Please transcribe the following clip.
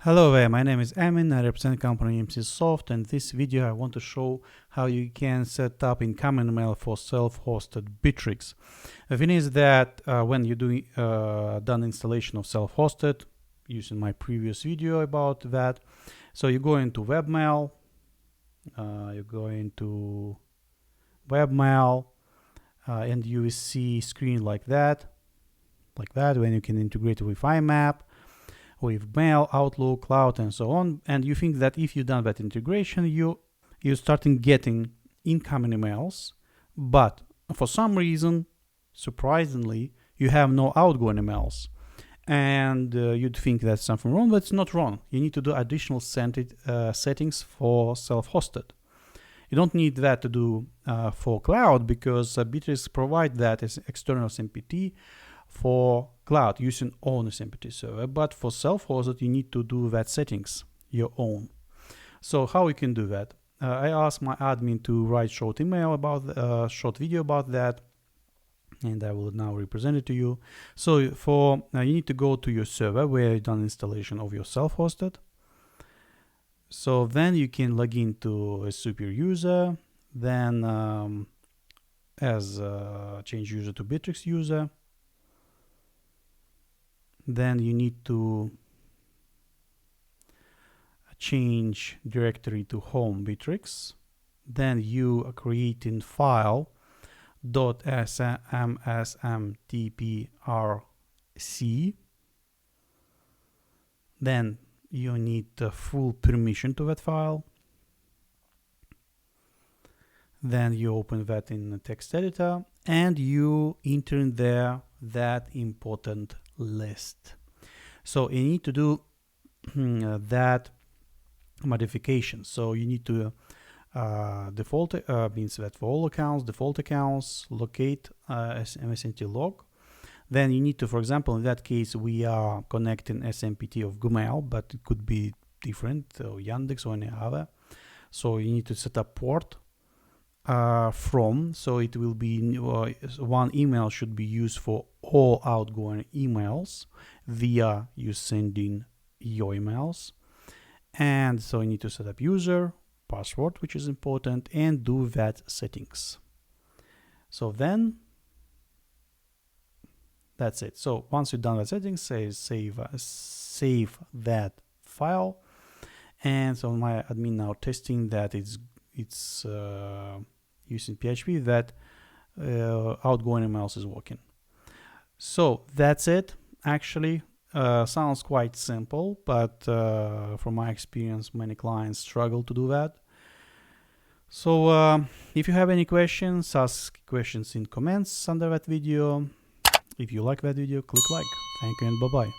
Hello there, my name is Emin, I represent company EMCsoft, and in this video I want to show how you can set up incoming mail for self-hosted Bitrix. The thing is that when you're doing done installation of self-hosted, using my previous video about that, so you go into webmail, and you will see screen like that, when you can integrate with IMAP, with mail, Outlook, Cloud, and so on. And you think that if you've done that integration, you're starting getting incoming emails, but for some reason, surprisingly, you have no outgoing emails. And you'd think that's something wrong, but it's not wrong. You need to do additional settings for self-hosted. You don't need that to do for cloud, because Bitrix provide that as external SMPT for cloud using own SMPT server, but for self-hosted you need to do that settings your own. So how you can do that? I asked my admin to write short email about short video about that, and I will now represent it to you. So for you need to go to your server where you done installation of your self-hosted. So then you can log into a super user, then change user to Bitrix user. Then you need to change directory to home Bitrix. Then you are creating file .msmtprc. Then you need full permission to that file. Then you open that in the text editor and you enter in there that important list. So you need to do that modification. So you need to default means that for all accounts, default accounts, locate msmt log. Then you need to, for example, in that case we are connecting SMPT of Gmail, but it could be different, or Yandex or any other. So you need to set up port so it will be one email should be used for all outgoing emails via you sending your emails. And so you need to set up user, password, which is important, and do that settings. So then that's it. So once you've done that settings, say save that file. And so my admin now testing that it's using PHP that outgoing emails is working. So that's it. Actually, sounds quite simple, but from my experience, many clients struggle to do that. So if you have any questions, ask questions in comments under that video. If you like that video, click like. Thank you and bye-bye.